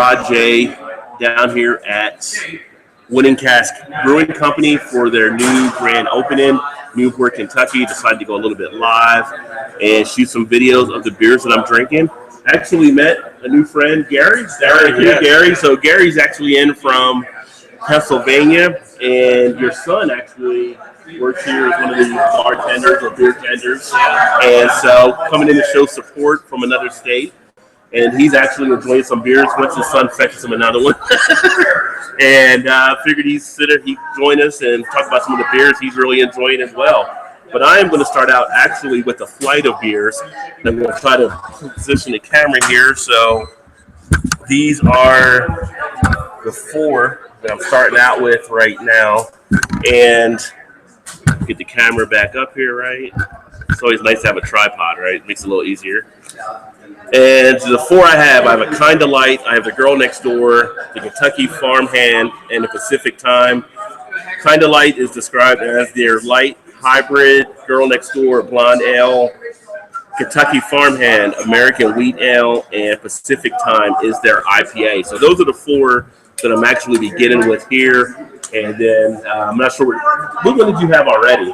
Rod J down here at Winning Cask Brewing Company for their new grand opening, Newport, Kentucky. Decided to go a little bit live and shoot some videos of the beers that I'm drinking. Actually met a new friend, Gary. Gary. So Gary's actually in from Pennsylvania, and your son actually works here as one of the bartenders or beer tenders. And so coming in to show support from another state. And he's actually enjoying some beers once his son fetches him another one. And figured he'd join us and talk about some of the beers he's really enjoying as well. But I am going to start out actually with a flight of beers. And I'm going to try to position the camera here. So these are the 4 that I'm starting out with right now. And get the camera back up here, right? It's always nice to have a tripod, right? It makes it a little easier. And the 4 I have a Kinda Light, I have the Girl Next Door, the Kentucky Farmhand, and the Pacific Time. Kinda Light is described as their light hybrid Girl Next Door blonde ale. Kentucky Farmhand, American Wheat Ale, and Pacific Time is their IPA. So those are the 4 that I'm actually beginning with here. And then I'm not sure what one did you have already?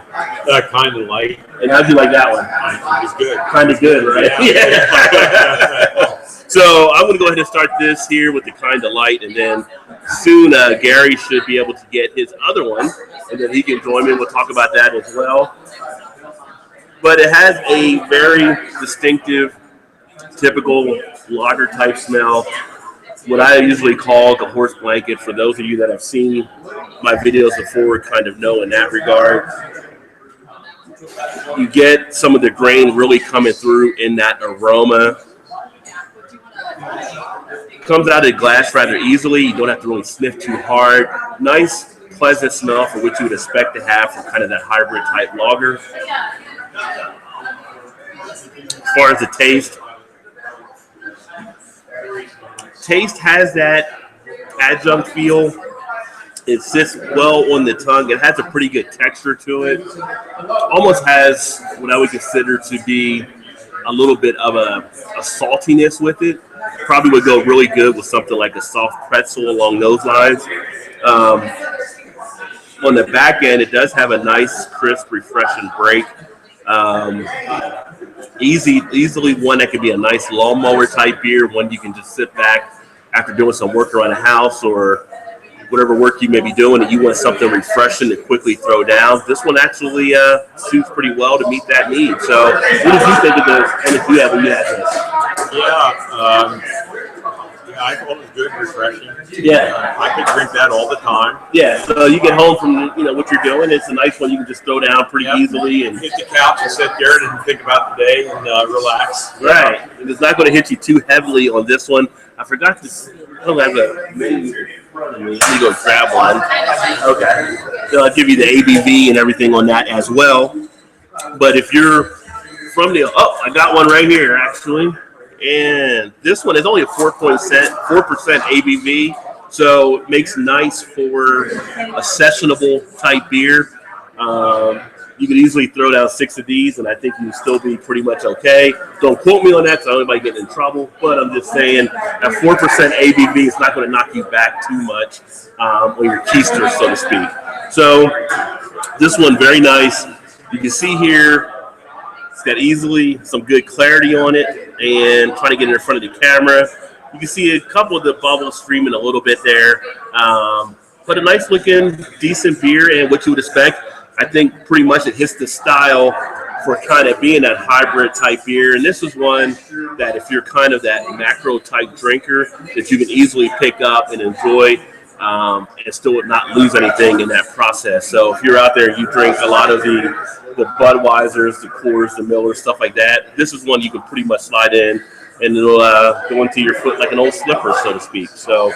Kinda Light. And how'd you like that one? It's good. Kind of good, right? Yeah. So I'm going to go ahead and start this here with the Kinda Light, and then soon Gary should be able to get his other one, and then he can join me. We'll talk about that as well. But it has a very distinctive, typical lager type smell. What I usually call the horse blanket. For those of you that have seen my videos before, kind of know in that regard. You get some of the grain really coming through in that aroma. Comes out of the glass rather easily. You don't have to really sniff too hard. Nice, pleasant smell for what you would expect to have for kind of that hybrid type lager. As far as the taste has that adjunct feel. It sits well on the tongue. It has a pretty good texture to it. Almost has what I would consider to be a little bit of a saltiness with it. Probably would go really good with something like a soft pretzel along those lines. On the back end, it does have a nice, crisp, refreshing break. Easily one that could be a nice lawnmower type beer, one you can just sit back after doing some work around the house or whatever work you may be doing and you want something refreshing to quickly throw down. This one actually suits pretty well to meet that need. So what did you think of this? And if you have, when you had this? I thought it was good, refreshing. Yeah. I could drink that all the time. Yeah, so you get home from what you're doing. It's a nice one you can just throw down pretty easily. And hit the couch and sit there and think about the day and relax. Right. And it's not going to hit you too heavily on this one. I forgot to. I don't have a menu in front of me. Let me go grab one. Okay. So I'll give you the ABV and everything on that as well. But if you're from the I got one right here actually. And this one is only a 4% ABV, so it makes nice for a sessionable type beer. You could easily throw down 6 of these, and I think you'd still be pretty much okay. Don't quote me on that, because I don't want anybody getting in trouble. But I'm just saying, at 4% ABV, it's not going to knock you back too much on your keister, so to speak. So this one, very nice. You can see here, it's got easily some good clarity on it, and trying to get it in front of the camera. You can see a couple of the bubbles streaming a little bit there. But a nice looking, decent beer, and what you would expect. I think pretty much it hits the style for kind of being that hybrid type beer. And this is one that if you're kind of that macro type drinker, that you can easily pick up and enjoy and still not lose anything in that process. So if you're out there and you drink a lot of the Budweisers, the Coors, the Millers, stuff like that, this is one you can pretty much slide in and it'll go into your foot like an old slipper, so to speak. So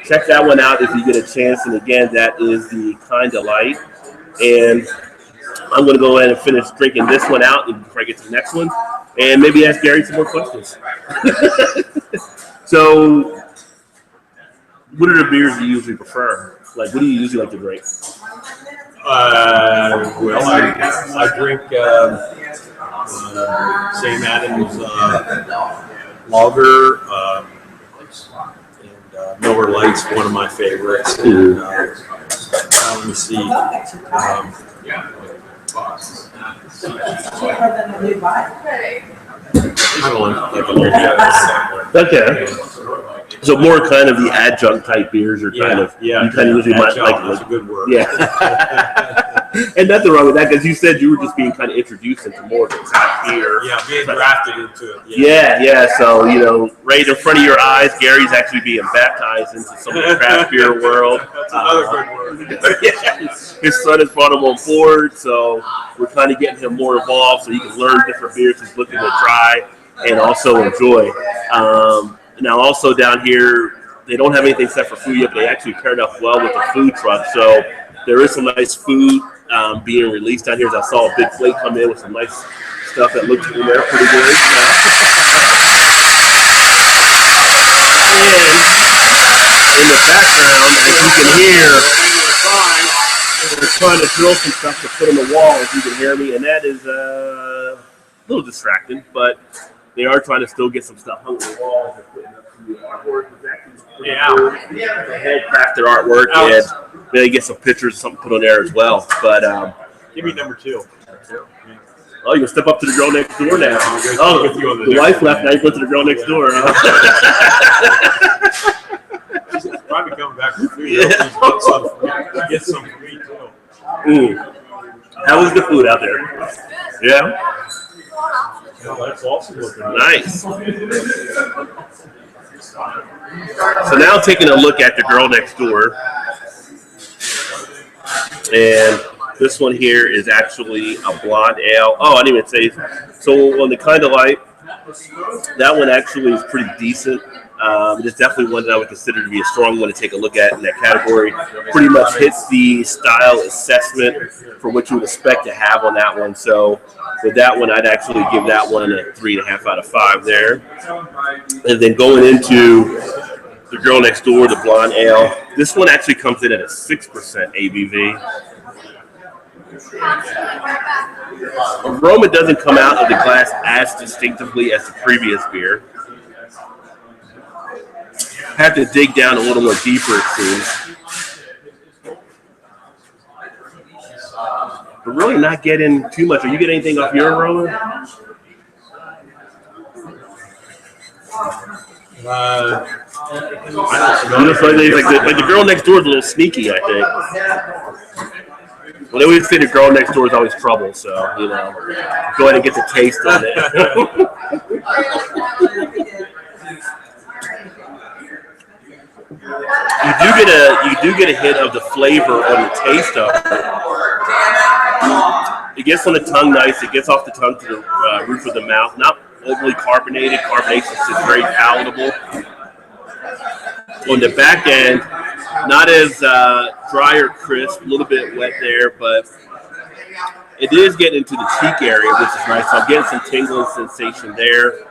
check that one out if you get a chance. And again, that is the Kinda Light. And I'm going to go ahead and finish drinking this one out before I get to the next one, and maybe ask Gary some more questions. So, what are the beers you usually prefer? Like, what do you usually like to drink? Well, I drink St. Adam's lager, and Miller Lite's one of my favorites. And, let me see. I don't know. Okay. So more kind of the adjunct type beers, or kind of you kind of usually might like. That's a good word. Yeah. And nothing wrong with that, because you said you were just being kind of introduced into more of the craft beer. Yeah, being drafted into it. Yeah. So, right in front of your eyes, Gary's actually being baptized into some of the craft beer world. That's another good word. His son has brought him on board, so we're kind of getting him more involved so he can learn different beers he's looking to try and also enjoy. Now, also down here, they don't have anything set for food yet, but they actually paired up well with the food truck. So there is some nice food being released down here. As I saw a big plate come in with some nice stuff that looks in there pretty good. And in the background, as you can hear, they're trying to drill some stuff to put on the wall, if you can hear me, and that is a little distracting, but they are trying to still get some stuff hung on the wall. They're putting up some new artwork. They handcrafted artwork, and maybe get some pictures or something put on there as well. But give me number 2. Oh, you can step up to the girl next door now. Oh, the wife left, now you go to the girl next door. Huh? She's probably coming back for food. Get some for me too. How was the food out there? Yeah? That's awesome looking. Nice. So now taking a look at the girl next door. And this one here is actually a blonde ale. Oh, I didn't even say. So on the Kind of Light, that one actually is pretty decent. It's definitely one that I would consider to be a strong one to take a look at in that category. Pretty much hits the style assessment for what you would expect to have on that one. So with that one, I'd actually give that one a 3.5 out of 5 there. And then going into the girl next door, the blonde ale, this one actually comes in at a 6% ABV. Aroma doesn't come out of the glass as distinctively as the previous beer. Have to dig down a little more deeper, it seems. But really not getting too much. Are you getting anything off your aroma? I don't know. Like the girl next door is a little sneaky, I think. Well, they always say the girl next door is always trouble, so, go ahead and get the taste on it. You do get a hit of the flavor on the taste of it. It gets on the tongue nice. It gets off the tongue to the roof of the mouth. Not overly carbonated. Carbonation is just very palatable. On the back end, not as dry or crisp. A little bit wet there, but it is getting into the cheek area, which is nice. So I'm getting some tingling sensation there.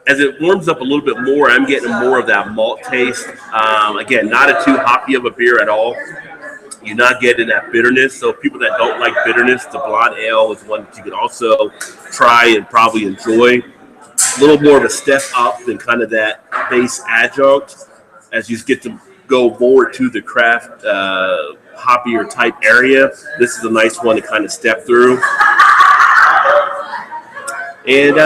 As it warms up a little bit more, I'm getting more of that malt taste. Again, not a too hoppy of a beer at all. You're not getting that bitterness. So people that don't like bitterness, the blonde ale is one that you can also try and probably enjoy. A little more of a step up than kind of that base adjunct as you get to go more to the craft hoppier type area. This is a nice one to kind of step through. And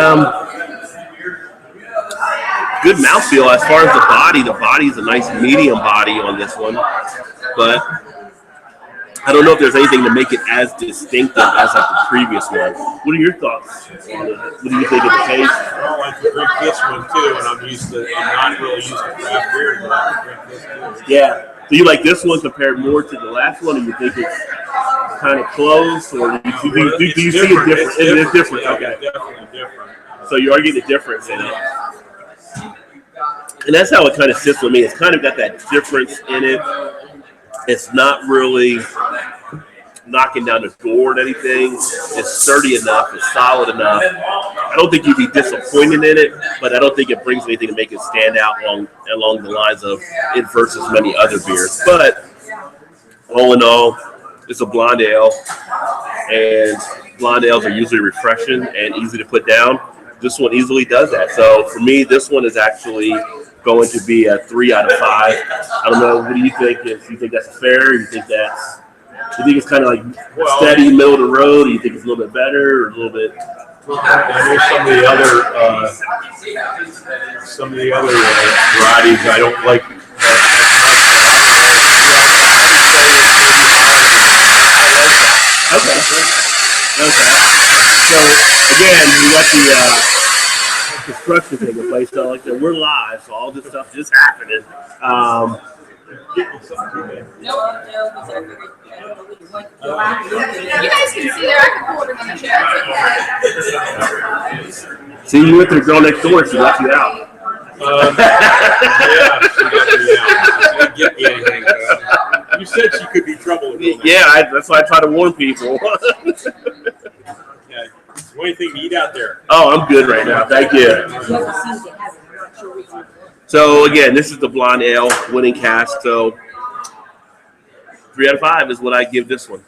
good mouthfeel as far as the body. The body is a nice medium body on this one, but I don't know if there's anything to make it as distinctive as like the previous one. What are your thoughts on it? What do you think of the taste? I like to drink this one too, and I'm not really used to craft beer, but I can drink this too. Yeah. Do you like this one compared more to the last one, or you think it's kind of close, or do you see a difference? It is different. Okay. It's definitely different. So you are getting a difference in it. And that's how it kind of sits with me. It's kind of got that difference in it. It's not really knocking down the door or anything. It's sturdy enough. It's solid enough. I don't think you'd be disappointed in it, but I don't think it brings anything to make it stand out along the lines of it versus many other beers. But all in all, it's a blonde ale. And blonde ales are usually refreshing and easy to put down. This one easily does that. So for me, this one is actually going to be a 3 out of 5. I don't know. What do you think? If you think that's fair, you think it's kind of like steady, middle of the road, or you think it's a little bit better or a little bit? I know some of the other varieties I don't like as much. Okay. So again, we got the construction taking place. So like we're live, so all this stuff just happening. You guys can see there. I can pull it on the chair. See, you went to the girl next door. She left you out. Yeah, she got me out. She didn't get me anything. You said she could be trouble. Yeah, that's why I try to warn people. Okay. Anything to eat out there? Oh, I'm good right now. Thank you. So again, this is the blonde ale winning cask. So 3 out of 5 is what I give this one.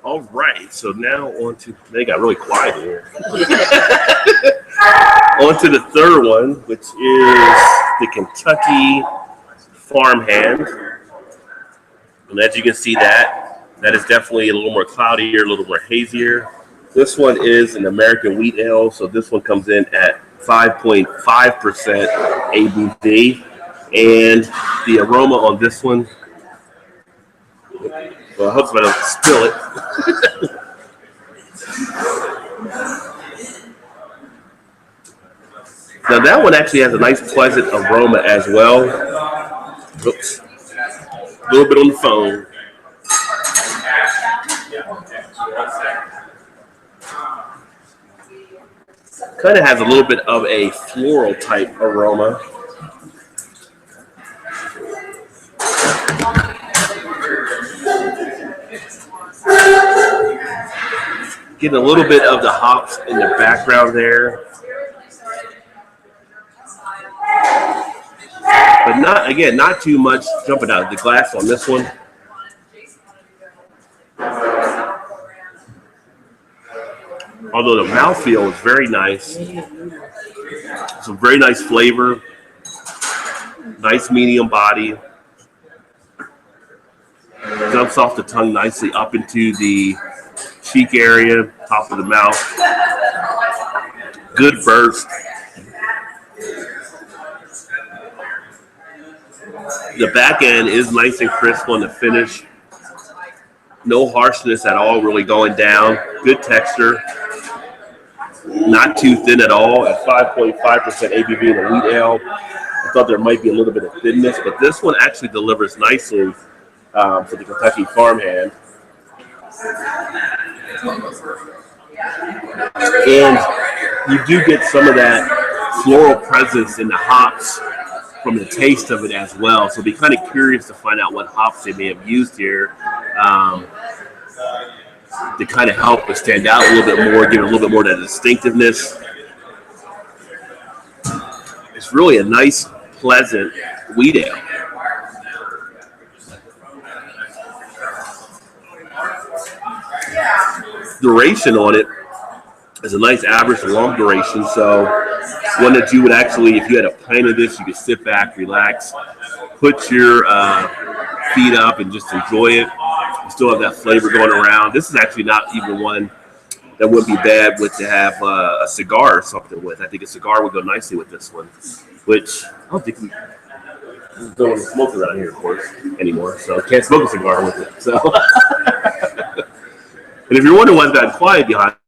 All right, so now they got really quiet here. On to the third one, which is the Kentucky Farmhand. And as you can see that is definitely a little more cloudier, a little more hazier. This one is an American wheat ale, so this one comes in at 5.5% ABV. And the aroma on this one, well, I hope I don't spill it. Now that one actually has a nice pleasant aroma as well. Oops. A little bit on the phone. Kind of has a little bit of a floral type aroma. Getting a little bit of the hops in the background there. But not too much jumping out of the glass on this one. Although the mouthfeel is very nice. Some very nice flavor. Nice medium body. Jumps off the tongue nicely up into the cheek area, top of the mouth. Good burst. The back end is nice and crisp on the finish. No harshness at all really going down. Good texture. Not too thin at all at 5.5% ABV in a wheat ale. I thought there might be a little bit of thinness, but this one actually delivers nicely for the Kentucky Farmhand. And you do get some of that floral presence in the hops from the taste of it as well. So be kind of curious to find out what hops they may have used here to kind of help it stand out a little bit more, give it a little bit more of that distinctiveness. It's really a nice, pleasant wheat ale. duration on it is a nice average long duration. So one that you would actually, if you had a pint of this, you could sit back, relax, put your feet up, and just enjoy it. You still have that flavor going around. This is actually not even one that would be bad with to have a cigar or something with. I think a cigar would go nicely with this one, which I don't think we don't smoke around here, of course, anymore. So can't smoke a cigar with it. So, and if you're wondering why it's got quiet behind